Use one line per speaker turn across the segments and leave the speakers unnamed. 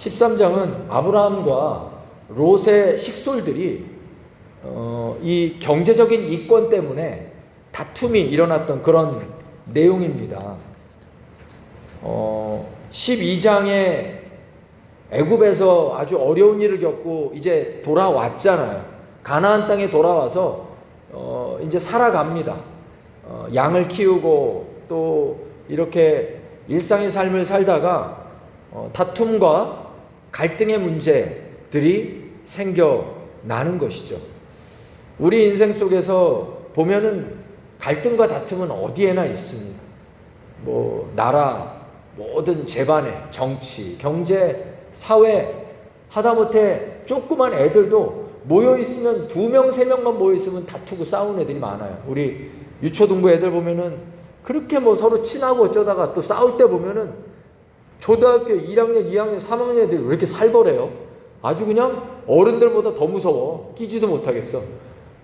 13장은 아브라함과 롯의 식솔들이 이 경제적인 이권 때문에 다툼이 일어났던 그런 내용입니다. 12장에 애굽에서 아주 어려운 일을 겪고 이제 돌아왔잖아요. 가나안 땅에 돌아와서 이제 살아갑니다. 양을 키우고 또 이렇게 일상의 삶을 살다가 다툼과 갈등의 문제들이 생겨나는 것이죠. 우리 인생 속에서 보면은 갈등과 다툼은 어디에나 있습니다. 뭐 나라, 모든 집안에 정치, 경제, 사회, 하다못해 조그만 애들도 모여있으면 2명, 3명만 모여있으면 다투고 싸우는 애들이 많아요. 우리 유초등부 애들 보면은 그렇게 뭐 서로 친하고 어쩌다가 또 싸울 때 보면은 초등학교 1학년, 2학년, 3학년 애들이 왜 이렇게 살벌해요? 아주 그냥 어른들보다 더 무서워. 끼지도 못하겠어.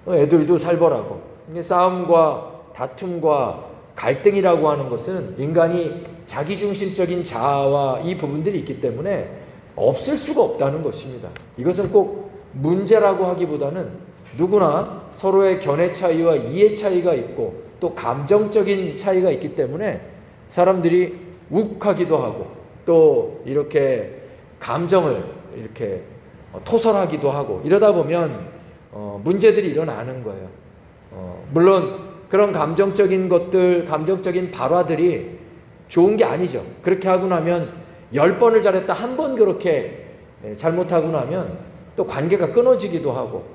애들도 살벌하고. 싸움과 다툼과 갈등이라고 하는 것은 인간이 자기중심적인 자아와 이 부분들이 있기 때문에 없을 수가 없다는 것입니다. 이것은 꼭 문제라고 하기보다는 누구나 서로의 견해 차이와 이해 차이가 있고 또 감정적인 차이가 있기 때문에 사람들이 욱하기도 하고 또 이렇게 감정을 이렇게 토설하기도 하고 이러다 보면 문제들이 일어나는 거예요. 물론 그런 감정적인 것들, 감정적인 발화들이 좋은 게 아니죠. 그렇게 하고 나면 10번을 잘했다 1번 그렇게 잘못하고 나면 또 관계가 끊어지기도 하고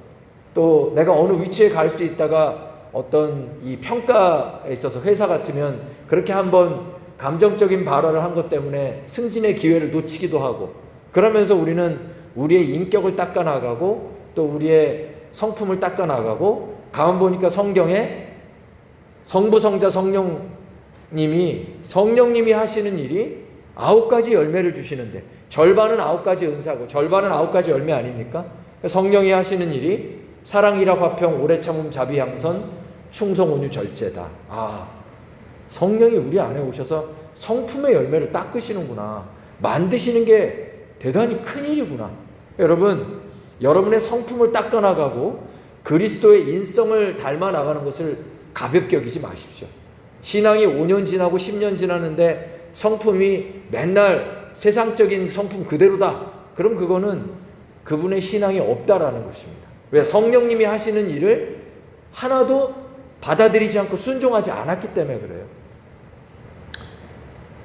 또 내가 어느 위치에 갈 수 있다가 어떤 이 평가에 있어서 회사 같으면 그렇게 한번 감정적인 발언을 한 것 때문에 승진의 기회를 놓치기도 하고 그러면서 우리는 우리의 인격을 닦아나가고 또 우리의 성품을 닦아나가고 가만 보니까 성경에 성부, 성자, 성령님이 하시는 일이 9가지 열매를 주시는데 절반은 9가지 은사고 절반은 9가지 열매 아닙니까? 성령이 하시는 일이 사랑이라 화평 오래 참음 자비 양선 충성 온유 절제다. 성령이 우리 안에 오셔서 성품의 열매를 닦으시는구나. 만드시는 게 대단히 큰일이구나. 여러분, 여러분의 성품을 닦아나가고 그리스도의 인성을 닮아나가는 것을 가볍게 여기지 마십시오. 신앙이 5년 지나고 10년 지나는데 성품이 맨날 세상적인 성품 그대로다. 그럼 그거는 그분의 신앙이 없다라는 것입니다. 왜? 성령님이 하시는 일을 하나도 받아들이지 않고 순종하지 않았기 때문에 그래요.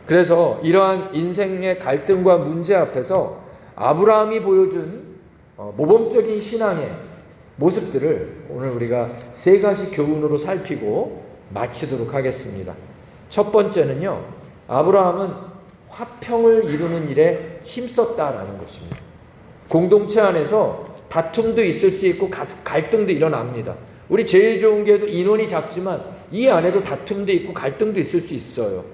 그래서 이러한 인생의 갈등과 문제 앞에서 아브라함이 보여준 모범적인 신앙의 모습들을 오늘 우리가 3가지 교훈으로 살피고 마치도록 하겠습니다. 첫 번째는요, 아브라함은 화평을 이루는 일에 힘썼다라는 것입니다. 공동체 안에서 다툼도 있을 수 있고 갈등도 일어납니다. 우리 제일 좋은 교회도 인원이 작지만 이 안에도 다툼도 있고 갈등도 있을 수 있어요.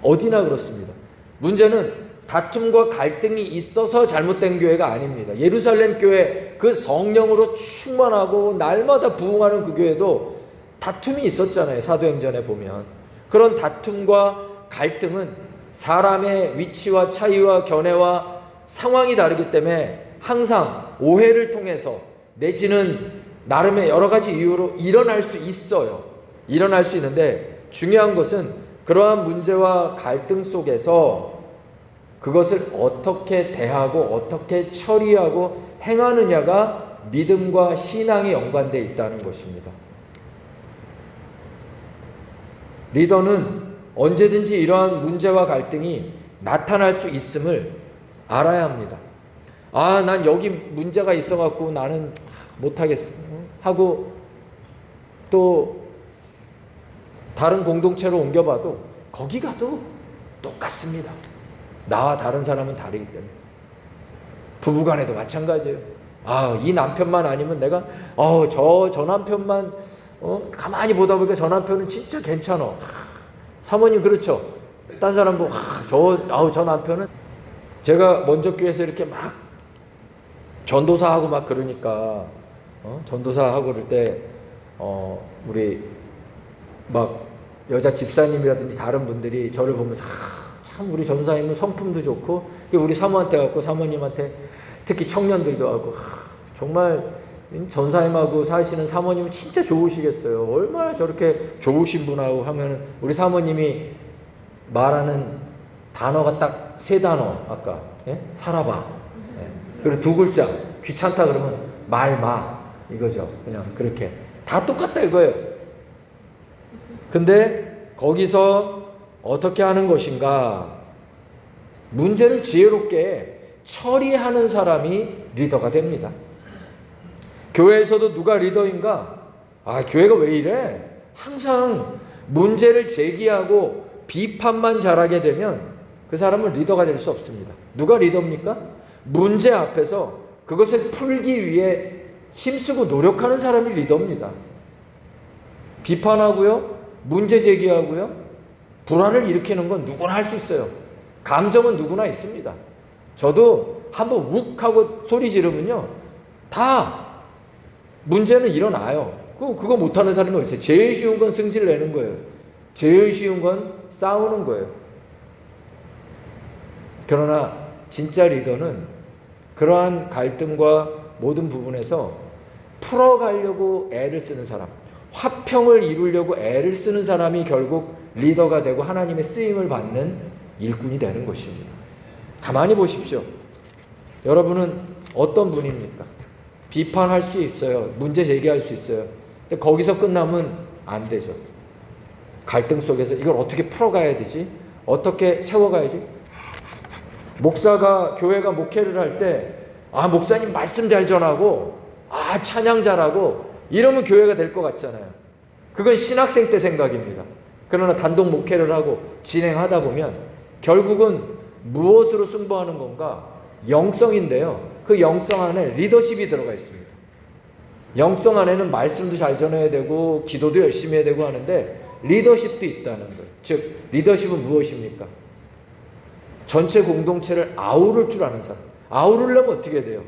어디나 그렇습니다. 문제는 다툼과 갈등이 있어서 잘못된 교회가 아닙니다. 예루살렘 교회 그 성령으로 충만하고 날마다 부흥하는 그 교회도 다툼이 있었잖아요. 사도행전에 보면. 그런 다툼과 갈등은 사람의 위치와 차이와 견해와 상황이 다르기 때문에 항상 오해를 통해서 내지는 나름의 여러 가지 이유로 일어날 수 있어요. 일어날 수 있는데 중요한 것은 그러한 문제와 갈등 속에서 그것을 어떻게 대하고 어떻게 처리하고 행하느냐가 믿음과 신앙이 연관되어 있다는 것입니다. 리더는 언제든지 이러한 문제와 갈등이 나타날 수 있음을 알아야 합니다. 난 여기 문제가 있어갖고 나는 못하겠어 하고 또 다른 공동체로 옮겨봐도 거기 가도 똑같습니다. 나와 다른 사람은 다르기 때문에. 부부간에도 마찬가지예요. 이 남편만 아니면 내가 저 남편만 가만히 보다 보니까 저 남편은 진짜 괜찮아. 사모님 그렇죠. 딴 사람 보고 저 남편은 제가 먼저 교회에서 이렇게 막 전도사하고 막 그러니까 전도사하고 그럴 때 우리 막 여자 집사님이라든지 다른 분들이 저를 보면서 참 참 우리 전사님은 성품도 좋고, 우리 사모한테 갖고 사모님한테 특히 청년들도 하고 정말 전사님하고 사시는 사모님은 진짜 좋으시겠어요. 얼마나 저렇게 좋으신 분하고 하면은 우리 사모님이 말하는 단어가 딱 3단어 아까 살아봐. 그리고 2글자 귀찮다 그러면 말마 이거죠. 그냥 그렇게 다 똑같다 이거예요. 근데 거기서 어떻게 하는 것인가? 문제를 지혜롭게 처리하는 사람이 리더가 됩니다. 교회에서도 누가 리더인가? 교회가 왜 이래? 항상 문제를 제기하고 비판만 잘하게 되면 그 사람은 리더가 될 수 없습니다. 누가 리더입니까? 문제 앞에서 그것을 풀기 위해 힘쓰고 노력하는 사람이 리더입니다. 비판하고요, 문제 제기하고요, 불화를 일으키는 건 누구나 할 수 있어요. 감정은 누구나 있습니다. 저도 한번 욱 하고 소리 지르면요, 다 문제는 일어나요. 그거 못하는 사람이 어디 있어요? 제일 쉬운 건 승질 내는 거예요. 제일 쉬운 건 싸우는 거예요. 그러나 진짜 리더는 그러한 갈등과 모든 부분에서 풀어가려고 애를 쓰는 사람, 화평을 이루려고 애를 쓰는 사람이 결국 리더가 되고 하나님의 쓰임을 받는 일꾼이 되는 것입니다. 가만히 보십시오. 여러분은 어떤 분입니까? 비판할 수 있어요. 문제 제기할 수 있어요. 근데 거기서 끝나면 안 되죠. 갈등 속에서 이걸 어떻게 풀어가야 되지? 어떻게 세워가야지? 목사가 교회가 목회를 할 때 목사님 말씀 잘 전하고 찬양 잘하고 이러면 교회가 될 것 같잖아요. 그건 신학생 때 생각입니다. 그러나 단독 목회를 하고 진행하다 보면 결국은 무엇으로 승부하는 건가? 영성인데요. 그 영성 안에 리더십이 들어가 있습니다. 영성 안에는 말씀도 잘 전해야 되고 기도도 열심히 해야 되고 하는데 리더십도 있다는 거예요. 즉 리더십은 무엇입니까? 전체 공동체를 아우를 줄 아는 사람. 아우르려면 어떻게 돼요?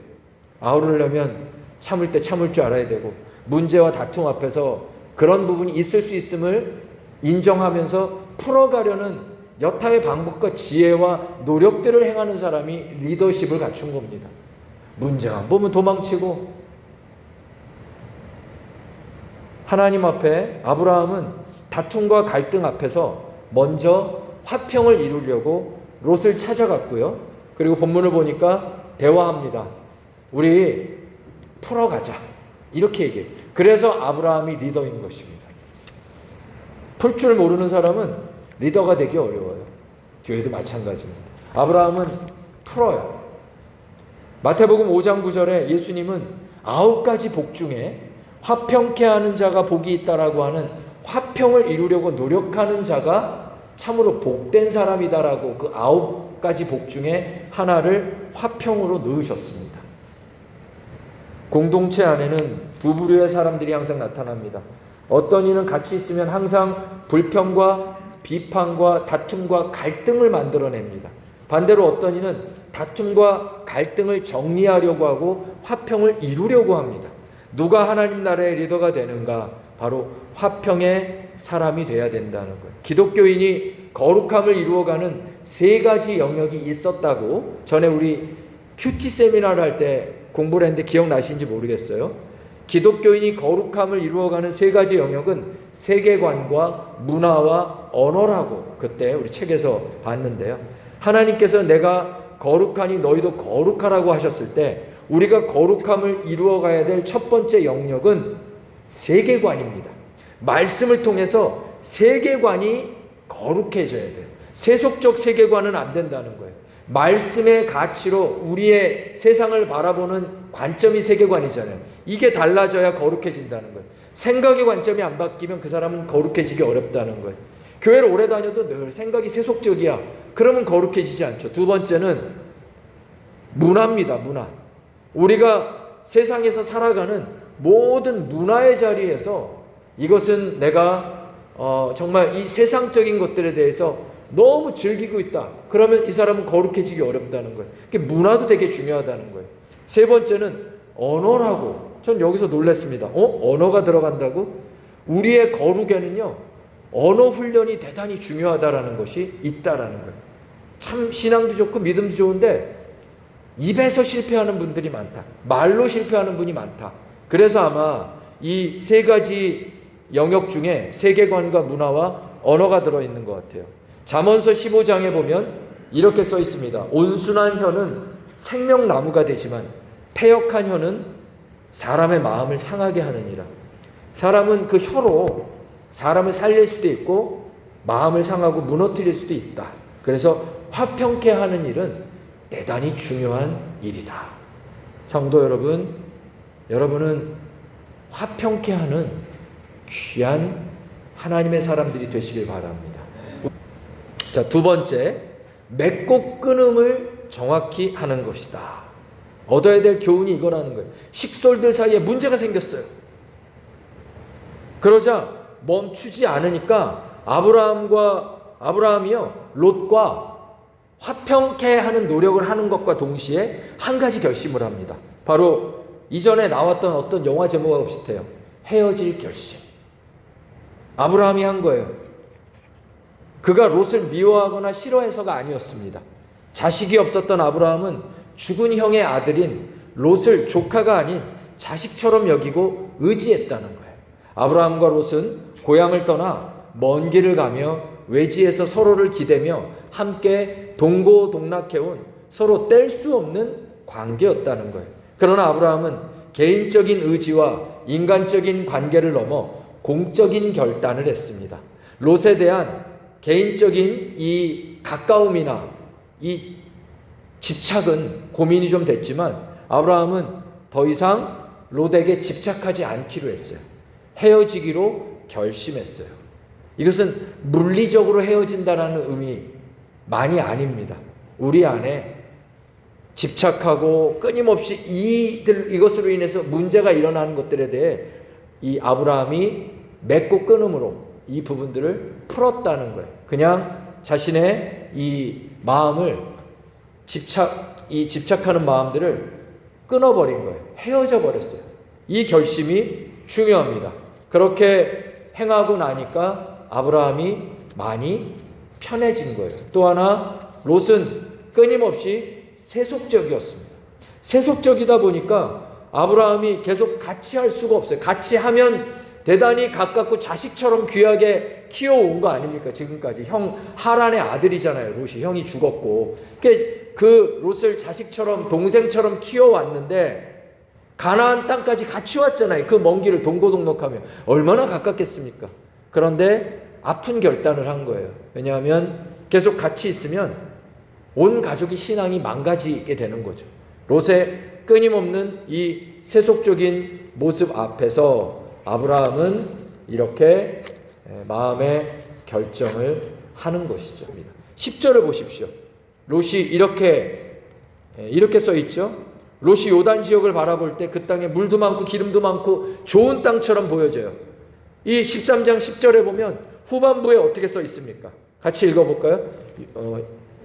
아우르려면 참을 때 참을 줄 알아야 되고 문제와 다툼 앞에서 그런 부분이 있을 수 있음을 인정하면서 풀어가려는 여타의 방법과 지혜와 노력들을 행하는 사람이 리더십을 갖춘 겁니다. 문제만 보면 도망치고. 하나님 앞에 아브라함은 다툼과 갈등 앞에서 먼저 화평을 이루려고 롯을 찾아갔고요. 그리고 본문을 보니까 대화합니다. 우리 풀어가자. 이렇게 얘기해요. 그래서 아브라함이 리더인 것입니다. 풀 줄 모르는 사람은 리더가 되기 어려워요. 교회도 마찬가지입니다. 아브라함은 풀어요. 마태복음 5장 9절에 예수님은 9가지 복 중에 화평케 하는 자가 복이 있다라고 하는 화평을 이루려고 노력하는 자가 참으로 복된 사람이다라고 그 9가지 복 중에 하나를 화평으로 넣으셨습니다. 공동체 안에는 두 부류의 사람들이 항상 나타납니다. 어떤 이는 같이 있으면 항상 불평과 비판과 다툼과 갈등을 만들어냅니다. 반대로 어떤 이는 다툼과 갈등을 정리하려고 하고 화평을 이루려고 합니다. 누가 하나님 나라의 리더가 되는가? 바로 화평의 사람이 돼야 된다는 거예요. 기독교인이 거룩함을 이루어가는 3가지 영역이 있었다고 전에 우리 큐티 세미나를 할 때 공부를 했는데 기억나시는지 모르겠어요. 기독교인이 거룩함을 이루어가는 3가지 영역은 세계관과 문화와 언어라고 그때 우리 책에서 봤는데요. 하나님께서 내가 거룩하니 너희도 거룩하라고 하셨을 때 우리가 거룩함을 이루어가야 될 첫 번째 영역은 세계관입니다. 말씀을 통해서 세계관이 거룩해져야 돼요. 세속적 세계관은 안 된다는 거예요. 말씀의 가치로 우리의 세상을 바라보는 관점이 세계관이잖아요. 이게 달라져야 거룩해진다는 거예요. 생각의 관점이 안 바뀌면 그 사람은 거룩해지기 어렵다는 거예요. 교회를 오래 다녀도 늘 생각이 세속적이야. 그러면 거룩해지지 않죠. 두 번째는 문화입니다. 문화. 우리가 세상에서 살아가는 모든 문화의 자리에서 이것은 내가 정말 이 세상적인 것들에 대해서 너무 즐기고 있다. 그러면 이 사람은 거룩해지기 어렵다는 거예요. 문화도 되게 중요하다는 거예요. 세 번째는 언어라고. 전 여기서 놀랐습니다. 언어가 들어간다고? 우리의 거룩에는요, 언어 훈련이 대단히 중요하다라는 것이 있다라는 거예요. 참 신앙도 좋고 믿음도 좋은데 입에서 실패하는 분들이 많다. 말로 실패하는 분이 많다. 그래서 아마 이 세 가지 영역 중에 세계관과 문화와 언어가 들어있는 것 같아요. 잠언서 15장에 보면 이렇게 써 있습니다. 온순한 혀는 생명나무가 되지만 패역한 혀는 사람의 마음을 상하게 하느니라. 사람은 그 혀로 사람을 살릴 수도 있고 마음을 상하고 무너뜨릴 수도 있다. 그래서 화평케 하는 일은 대단히 중요한 일이다. 성도 여러분, 여러분은 화평케 하는 귀한 하나님의 사람들이 되시길 바랍니다. 자, 두 번째, 맺고 끊음을 정확히 하는 것이다. 얻어야 될 교훈이 이거라는 거예요. 식솔들 사이에 문제가 생겼어요. 그러자 멈추지 않으니까 아브라함이요 롯과 화평케 하는 노력을 하는 것과 동시에 한 가지 결심을 합니다. 바로 이전에 나왔던 어떤 영화 제목하고 비슷해요. 헤어질 결심. 아브라함이 한 거예요. 그가 롯을 미워하거나 싫어해서가 아니었습니다. 자식이 없었던 아브라함은 죽은 형의 아들인 롯을 조카가 아닌 자식처럼 여기고 의지했다는 거예요. 아브라함과 롯은 고향을 떠나 먼 길을 가며 외지에서 서로를 기대며 함께 동고동락해온 서로 뗄 수 없는 관계였다는 거예요. 그러나 아브라함은 개인적인 의지와 인간적인 관계를 넘어 공적인 결단을 했습니다. 롯에 대한 개인적인 이 가까움이나 이 집착은 고민이 좀 됐지만 아브라함은 더 이상 롯에게 집착하지 않기로 했어요. 헤어지기로 결심했어요. 이것은 물리적으로 헤어진다라는 의미만이 아닙니다. 우리 안에 집착하고 끊임없이 이것으로 인해서 문제가 일어나는 것들에 대해 이 아브라함이 맺고 끊음으로 이 부분들을 풀었다는 거예요. 그냥 자신의 이 마음을 집착하는 마음들을 끊어버린 거예요. 헤어져 버렸어요. 이 결심이 중요합니다. 그렇게 행하고 나니까 아브라함이 많이 편해진 거예요. 또 하나, 롯은 끊임없이 세속적이었습니다. 세속적이다 보니까 아브라함이 계속 같이 할 수가 없어요. 같이 하면 대단히 가깝고 자식처럼 귀하게 키워온 거 아닙니까? 지금까지 형 하란의 아들이잖아요. 롯이. 형이 죽었고 그 롯을 자식처럼 동생처럼 키워왔는데 가나안 땅까지 같이 왔잖아요. 그 먼 길을 동고동락하며 얼마나 가깝겠습니까? 그런데 아픈 결단을 한 거예요. 왜냐하면 계속 같이 있으면 온 가족이 신앙이 망가지게 되는 거죠. 롯의 끊임없는 이 세속적인 모습 앞에서 아브라함은 이렇게 마음의 결정을 하는 것이죠. 10절을 보십시오. 롯이 이렇게 써 있죠. 롯이 요단 지역을 바라볼 때 그 땅에 물도 많고 기름도 많고 좋은 땅처럼 보여져요. 이 13장 10절에 보면 후반부에 어떻게 써 있습니까? 같이 읽어볼까요?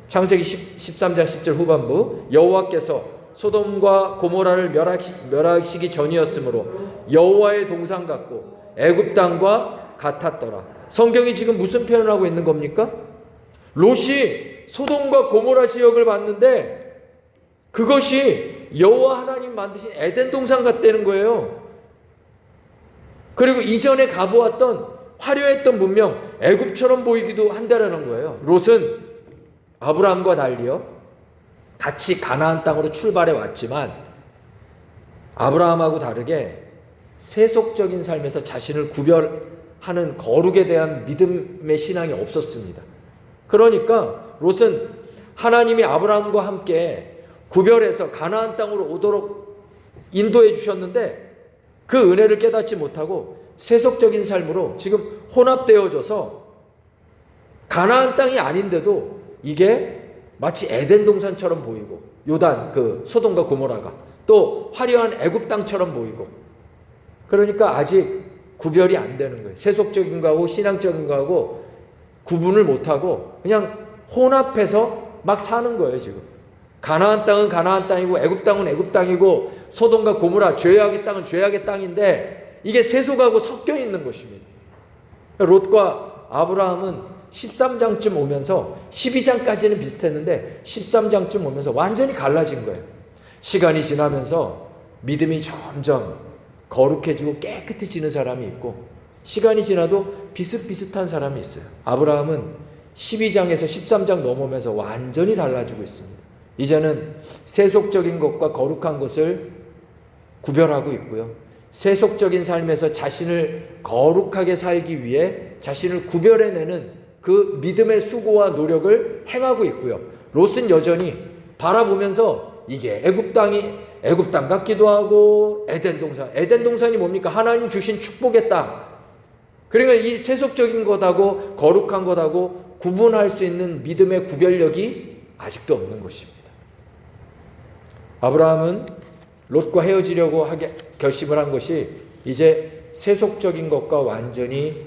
창세기 13장 10절 후반부. 여호와께서 소돔과 고모라를 멸하시기 전이었으므로 여호와의 동산 같고 애굽 땅과 같았더라. 성경이 지금 무슨 표현을 하고 있는 겁니까? 롯이 소돔과 고모라 지역을 봤는데 그것이 여호와 하나님 만드신 에덴 동산 같다는 거예요. 그리고 이전에 가보았던 화려했던 문명 애굽처럼 보이기도 한다라는 거예요. 롯은 아브라함과 달리요 같이 가나안 땅으로 출발해 왔지만 아브라함하고 다르게 세속적인 삶에서 자신을 구별하는 거룩에 대한 믿음의 신앙이 없었습니다. 그러니까 롯은 하나님이 아브라함과 함께 구별해서 가나안 땅으로 오도록 인도해 주셨는데 그 은혜를 깨닫지 못하고 세속적인 삶으로 지금 혼합되어져서 가나안 땅이 아닌데도 이게 마치 에덴 동산처럼 보이고 요단 그 소돔과 고모라가 또 화려한 애굽 땅처럼 보이고 그러니까 아직 구별이 안 되는 거예요. 세속적인 거하고 신앙적인 거하고 구분을 못하고 그냥 혼합해서 막 사는 거예요. 지금 가나안 땅은 가나안 땅이고 애굽 땅은 애굽 땅이고 소돔과 고모라 죄악의 땅은 죄악의 땅인데 이게 세속하고 섞여 있는 것입니다. 롯과 아브라함은 13장쯤 오면서 12장까지는 비슷했는데 13장쯤 오면서 완전히 갈라진 거예요. 시간이 지나면서 믿음이 점점 거룩해지고 깨끗해지는 사람이 있고, 시간이 지나도 비슷비슷한 사람이 있어요. 아브라함은 12장에서 13장 넘어오면서 완전히 달라지고 있습니다. 이제는 세속적인 것과 거룩한 것을 구별하고 있고요. 세속적인 삶에서 자신을 거룩하게 살기 위해 자신을 구별해내는 그 믿음의 수고와 노력을 행하고 있고요. 롯은 여전히 바라보면서 이게 애굽 땅 같기도 하고, 에덴 동산이 뭡니까? 하나님 주신 축복의 땅. 그러니까 이 세속적인 것하고 거룩한 것하고 구분할 수 있는 믿음의 구별력이 아직도 없는 것입니다. 아브라함은 롯과 헤어지려고 결심을 한 것이 이제 세속적인 것과 완전히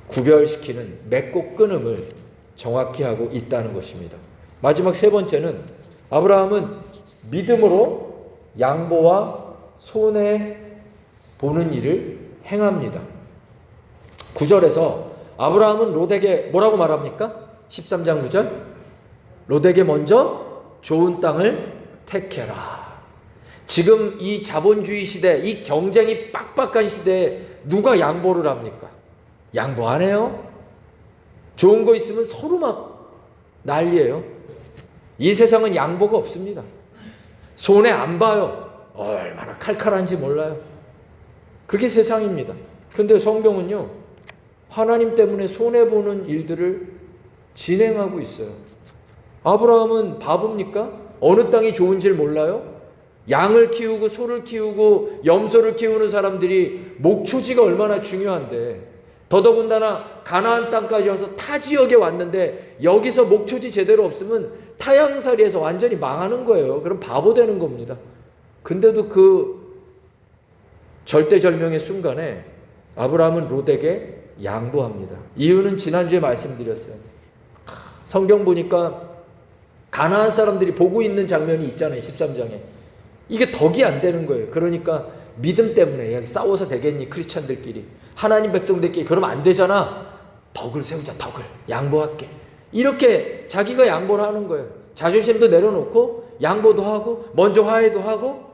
구별시키는 맺고 끊음을 정확히 하고 있다는 것입니다. 마지막 세 번째는 아브라함은 믿음으로 양보와 손해 보는 일을 행합니다. 9절에서 아브라함은 롯에게 뭐라고 말합니까? 13장 9절, 롯에게 먼저 좋은 땅을 택해라. 지금 이 자본주의 시대, 이 경쟁이 빡빡한 시대에 누가 양보를 합니까? 양보 안 해요? 좋은 거 있으면 서로 막 난리예요. 이 세상은 양보가 없습니다. 손해 안 봐요. 얼마나 칼칼한지 몰라요. 그게 세상입니다. 근데 성경은요, 하나님 때문에 손해보는 일들을 진행하고 있어요. 아브라함은 바보입니까? 어느 땅이 좋은지를 몰라요? 양을 키우고 소를 키우고 염소를 키우는 사람들이 목초지가 얼마나 중요한데, 더더군다나 가나안 땅까지 와서 타 지역에 왔는데 여기서 목초지 제대로 없으면 타향살이에서 완전히 망하는 거예요. 그럼 바보 되는 겁니다. 근데도 그 절대절명의 순간에 아브라함은 롯에게 양보합니다. 이유는 지난주에 말씀드렸어요. 성경 보니까 가나안 사람들이 보고 있는 장면이 있잖아요. 13장에. 이게 덕이 안 되는 거예요. 그러니까 믿음 때문에 싸워서 되겠니? 크리스찬들끼리. 하나님 백성들끼리. 그러면 안 되잖아. 덕을 세우자. 덕을. 양보할게. 이렇게 자기가 양보를 하는 거예요. 자존심도 내려놓고 양보도 하고 먼저 화해도 하고.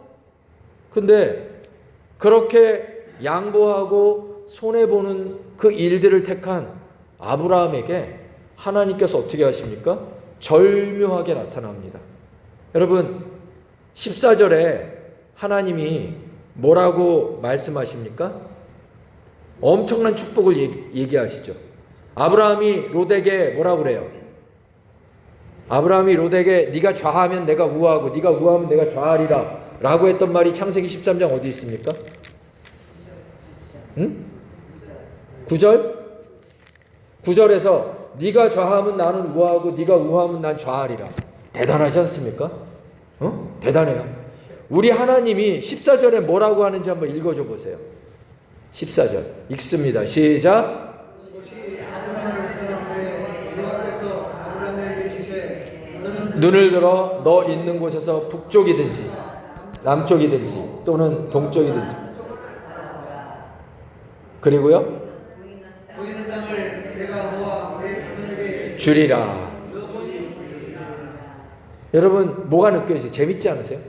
근데 그렇게 양보하고 손해보는 그 일들을 택한 아브라함에게 하나님께서 어떻게 하십니까? 절묘하게 나타납니다. 여러분 14절에 하나님이 뭐라고 말씀하십니까? 엄청난 축복을 얘기하시죠. 아브라함이 롯에게 뭐라고 그래요? 아브라함이 롯에게 네가 좌하면 내가 우하고 네가 우하면 내가 좌하리라 라고 했던 말이 창세기 13장 어디 있습니까? 응? 9절? 9절에서 네가 좌하면 나는 우하고 네가 우하면 난 좌하리라. 대단하지 않습니까? 대단해요. 우리 하나님이 14절에 뭐라고 하는지 한번 읽어줘 보세요. 14절 읽습니다. 시작. 눈을 들어 너 있는 곳에서 북쪽이든지 남쪽이든지 또는 동쪽이든지, 그리고요 보이는 땅을 내가 너와 내 자손에게 주리라. 여러분 뭐가 느껴지세요? 재밌지 않으세요?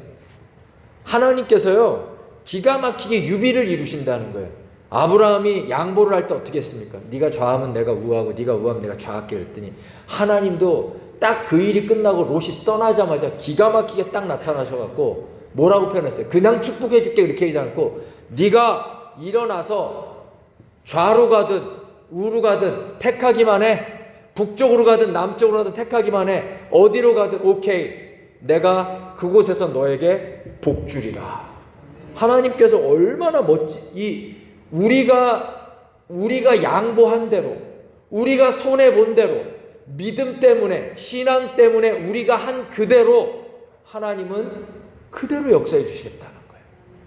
하나님께서요 기가 막히게 유비를 이루신다는 거예요. 아브라함이 양보를 할 때 어떻게 했습니까? 네가 좌하면 내가 우하고 네가 우하면 내가 좌할게 했더니 하나님도 딱 그 일이 끝나고 롯이 떠나자마자 기가 막히게 딱 나타나셔갖고 뭐라고 표현했어요? 그냥 축복해 줄게 이렇게 하지 않고 네가 일어나서 좌로 가든 우로 가든 택하기만 해. 북쪽으로 가든 남쪽으로 가든 택하기만 해. 어디로 가든 오케이. 내가 그곳에서 너에게 복 주리라. 하나님께서 얼마나 우리가 양보한 대로, 우리가 손해본 대로, 믿음 때문에, 신앙 때문에 우리가 한 그대로 하나님은 그대로 역사해 주시겠다는 거예요.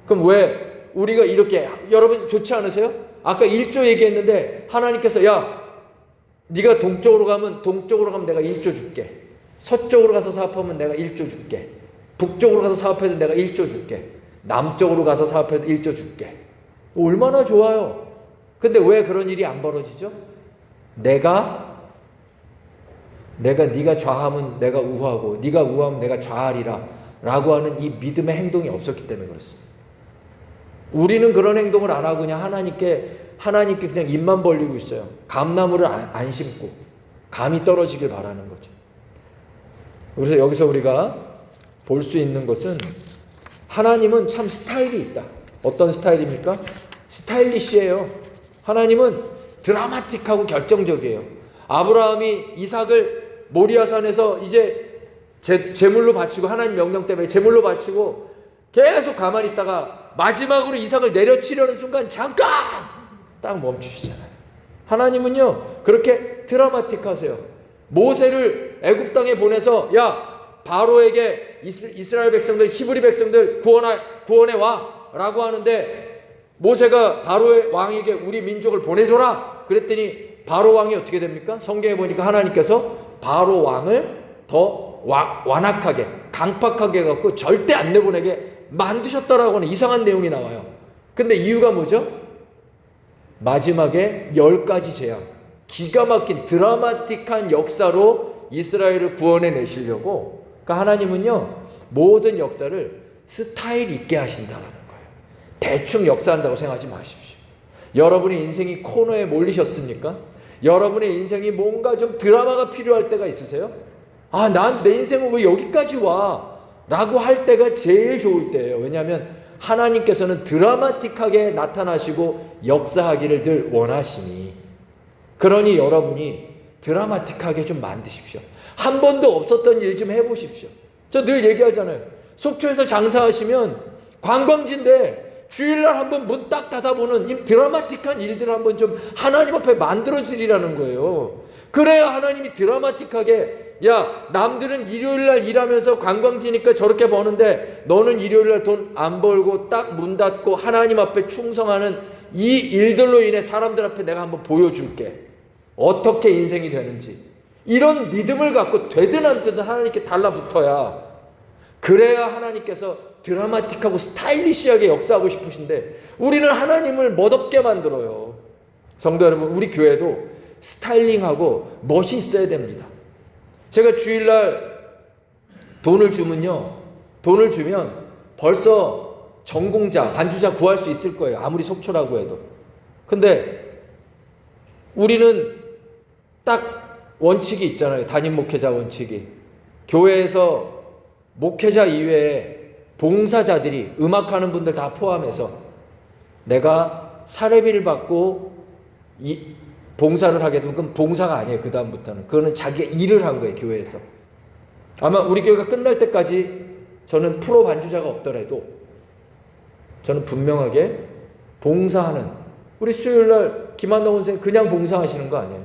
그럼 왜 우리가 이렇게, 여러분 좋지 않으세요? 아까 1조 얘기했는데 하나님께서 야 네가 동쪽으로 가면 내가 1조 줄게. 서쪽으로 가서 사업하면 내가 1조 줄게. 북쪽으로 가서 사업해도 내가 1조 줄게. 남쪽으로 가서 사업해도 1조 줄게. 얼마나 좋아요. 근데 왜 그런 일이 안 벌어지죠? 네가 좌하면 내가 우하고 네가 우하면 내가 좌하리라 라고 하는 이 믿음의 행동이 없었기 때문에 그렇습니다. 우리는 그런 행동을 안 하고 그냥 하나님께 그냥 입만 벌리고 있어요. 감나무를 안 심고 감이 떨어지길 바라는 거죠. 그래서 여기서 우리가 볼 수 있는 것은 하나님은 참 스타일이 있다. 어떤 스타일입니까? 스타일리시해요. 하나님은 드라마틱하고 결정적이에요. 아브라함이 이삭을 모리아산에서 이제 제물로 바치고 하나님 명령 때문에 제물로 바치고 계속 가만히 있다가 마지막으로 이삭을 내려치려는 순간 잠깐 딱 멈추시잖아요. 하나님은요 그렇게 드라마틱하세요. 모세를 애굽 땅에 보내서 야 바로에게 이스라엘 백성들 히브리 백성들 구원해 와 라고 하는데 모세가 바로의 왕에게 우리 민족을 보내줘라 그랬더니 바로 왕이 어떻게 됩니까? 성경에 보니까 하나님께서 바로 왕을 더 완악하게 강팍하게 해갖고 절대 안 내보내게 만드셨다라고 하는 이상한 내용이 나와요. 근데 이유가 뭐죠? 마지막에 10가지 재앙, 기가 막힌 드라마틱한 역사로 이스라엘을 구원해 내시려고, 그러니까 하나님은요 모든 역사를 스타일 있게 하신다라는 거예요. 대충 역사한다고 생각하지 마십시오. 여러분의 인생이 코너에 몰리셨습니까? 여러분의 인생이 뭔가 좀 드라마가 필요할 때가 있으세요? 아, 난 내 인생은 왜 여기까지 와? 라고 할 때가 제일 좋을 때예요. 왜냐하면 하나님께서는 드라마틱하게 나타나시고 역사하기를 늘 원하시니, 그러니 여러분이 드라마틱하게 좀 만드십시오. 한 번도 없었던 일 좀 해보십시오. 저 늘 얘기하잖아요. 속초에서 장사하시면 관광지인데 주일날 한번 문 딱 닫아보는 이 드라마틱한 일들을 한번 좀 하나님 앞에 만들어주리라는 거예요. 그래야 하나님이 드라마틱하게, 야 남들은 일요일날 일하면서 관광지니까 저렇게 버는데 너는 일요일날 돈 안 벌고 딱 문 닫고 하나님 앞에 충성하는 이 일들로 인해 사람들 앞에 내가 한번 보여줄게. 어떻게 인생이 되는지. 이런 믿음을 갖고 되든 안 되든 하나님께 달라붙어야, 그래야 하나님께서 드라마틱하고 스타일리시하게 역사하고 싶으신데 우리는 하나님을 멋없게 만들어요. 성도 여러분, 우리 교회도 스타일링하고 멋이 있어야 됩니다. 제가 주일날 돈을 주면 벌써 전공자, 반주자 구할 수 있을 거예요. 아무리 속초라고 해도. 근데 우리는 딱 원칙이 있잖아요. 담임 목회자 원칙이. 교회에서 목회자 이외에 봉사자들이, 음악하는 분들 다 포함해서 내가 사례비를 받고 이 봉사를 하게 되면 그건 봉사가 아니에요. 그 다음부터는 그거는 자기가 일을 한 거예요. 교회에서. 아마 우리 교회가 끝날 때까지 저는 프로 반주자가 없더라도 저는 분명하게 봉사하는, 우리 수요일날 김한동 선생님 그냥 봉사하시는 거 아니에요.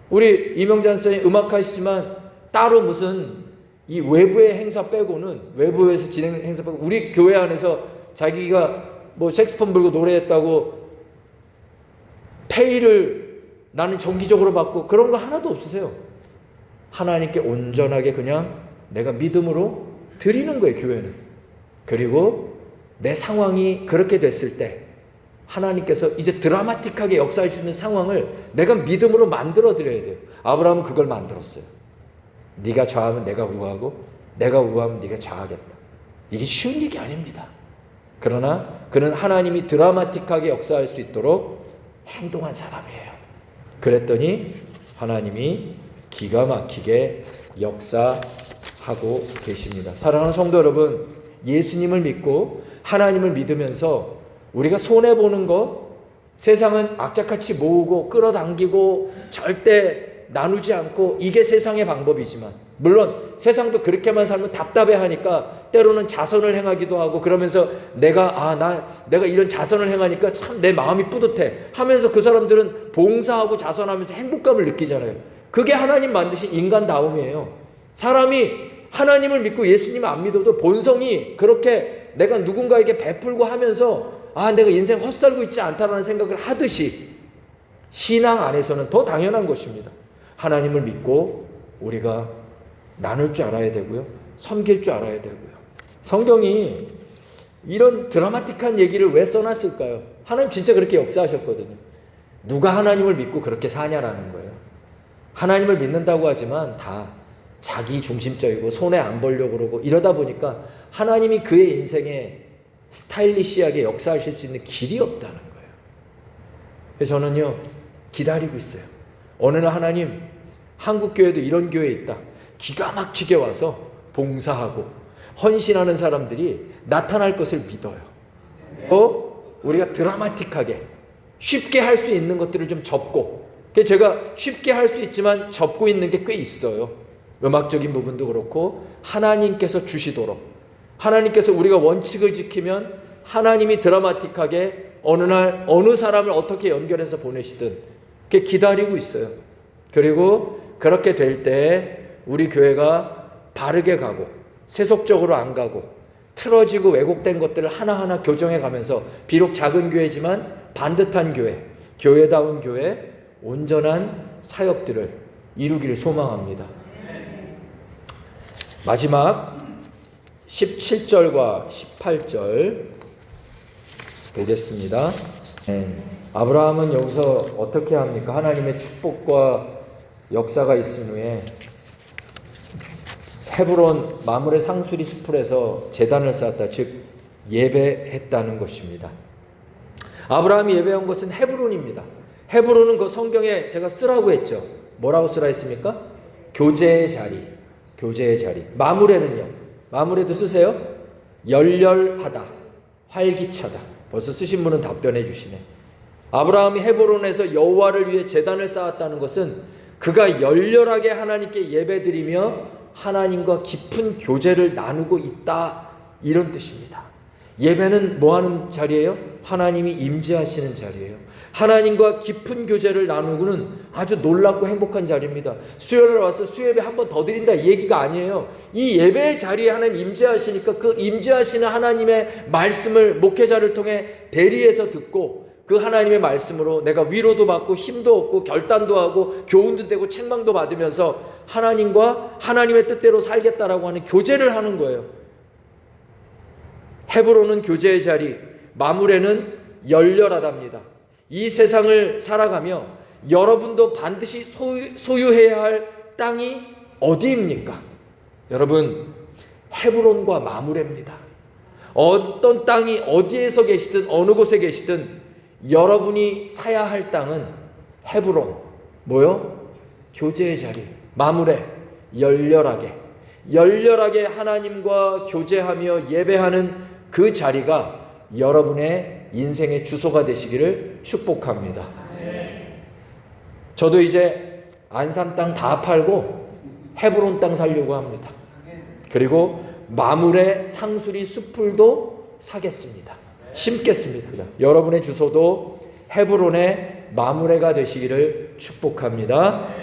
우리 이명찬 선생님 음악하시지만 따로 무슨 이 외부의 행사 빼고는, 외부에서 진행 행사 빼고 우리 교회 안에서 자기가 뭐 색소폰 불고 노래했다고 페이를 나는 정기적으로 받고 그런 거 하나도 없으세요. 하나님께 온전하게 그냥 내가 믿음으로 드리는 거예요, 교회는. 그리고 내 상황이 그렇게 됐을 때 하나님께서 이제 드라마틱하게 역사할 수 있는 상황을 내가 믿음으로 만들어 드려야 돼요. 아브라함은 그걸 만들었어요. 네가 좌하면 내가 우하고 내가 우하면 네가 좌하겠다. 이게 쉬운 얘기 아닙니다. 그러나 그는 하나님이 드라마틱하게 역사할 수 있도록 행동한 사람이에요. 그랬더니 하나님이 기가 막히게 역사하고 계십니다. 사랑하는 성도 여러분, 예수님을 믿고 하나님을 믿으면서 우리가 손해보는 거, 세상은 악착같이 모으고 끌어당기고 절대 나누지 않고, 이게 세상의 방법이지만, 물론 세상도 그렇게만 살면 답답해하니까 때로는 자선을 행하기도 하고, 그러면서 내가 이런 자선을 행하니까 참 내 마음이 뿌듯해 하면서 그 사람들은 봉사하고 자선하면서 행복감을 느끼잖아요. 그게 하나님 만드신 인간다움이에요. 사람이 하나님을 믿고 예수님을 안 믿어도 본성이 그렇게 내가 누군가에게 베풀고 하면서 내가 인생 헛살고 있지 않다라는 생각을 하듯이, 신앙 안에서는 더 당연한 것입니다. 하나님을 믿고 우리가 나눌 줄 알아야 되고요, 섬길 줄 알아야 되고요. 성경이 이런 드라마틱한 얘기를 왜 써놨을까요? 하나님 진짜 그렇게 역사하셨거든요. 누가 하나님을 믿고 그렇게 사냐라는 거예요. 하나님을 믿는다고 하지만 다 자기 중심적이고 손에 안 보려고 그러고 이러다 보니까 하나님이 그의 인생에 스타일리시하게 역사하실 수 있는 길이 없다는 거예요. 그래서 저는요 기다리고 있어요. 어느 날 하나님 한국교회도 이런 교회 있다. 기가 막히게 와서 봉사하고 헌신하는 사람들이 나타날 것을 믿어요. 우리가 드라마틱하게 쉽게 할 수 있는 것들을 좀 접고, 제가 쉽게 할 수 있지만 접고 있는 게 꽤 있어요. 음악적인 부분도 그렇고 하나님께서 주시도록, 하나님께서 우리가 원칙을 지키면 하나님이 드라마틱하게 어느 날 어느 사람을 어떻게 연결해서 보내시든 그렇게 기다리고 있어요. 그리고 그렇게 될 때 우리 교회가 바르게 가고 세속적으로 안 가고 틀어지고 왜곡된 것들을 하나하나 교정해 가면서 비록 작은 교회지만 반듯한 교회, 교회다운 교회, 온전한 사역들을 이루기를 소망합니다. 마지막 17절과 18절 보겠습니다. 아브라함은 여기서 어떻게 합니까? 하나님의 축복과 역사가 있은 후에 헤브론 마므레 상수리 수풀에서 제단을 쌓았다, 즉 예배했다는 것입니다. 아브라함이 예배한 것은 헤브론입니다. 헤브론은 그 성경에 제가 쓰라고 했죠. 뭐라고 쓰라 했습니까? 교제의 자리, 교제의 자리. 마므레는요, 마므레도 쓰세요? 열렬하다, 활기차다. 벌써 쓰신 분은 답변해 주시네. 아브라함이 헤브론에서 여호와를 위해 제단을 쌓았다는 것은 그가 열렬하게 하나님께 예배드리며 하나님과 깊은 교제를 나누고 있다, 이런 뜻입니다. 예배는 뭐 하는 자리예요? 하나님이 임재하시는 자리예요. 하나님과 깊은 교제를 나누고는 아주 놀랍고 행복한 자리입니다. 수요일에 와서 수요예배 한 번 더 드린다 이 얘기가 아니에요. 이 예배의 자리에 하나님 임재하시니까 그 임재하시는 하나님의 말씀을 목회자를 통해 대리해서 듣고 그 하나님의 말씀으로 내가 위로도 받고 힘도 얻고 결단도 하고 교훈도 되고 책망도 받으면서 하나님과 하나님의 뜻대로 살겠다라고 하는 교제를 하는 거예요. 헤브론은 교제의 자리, 마므레는 열렬하답니다. 이 세상을 살아가며 여러분도 반드시 소유해야 할 땅이 어디입니까? 여러분, 헤브론과 마므레입니다. 어떤 땅이 어디에서 계시든 어느 곳에 계시든 여러분이 사야 할 땅은 헤브론, 뭐요? 교제의 자리, 마므레, 열렬하게 하나님과 교제하며 예배하는 그 자리가 여러분의 인생의 주소가 되시기를 축복합니다. 저도 이제 안산 땅 다 팔고 헤브론 땅 살려고 합니다. 그리고 마므레 상수리 숲풀도 사겠습니다. 심겠습니다. 여러분의 주소도 헤브론의 마므레가 되시기를 축복합니다.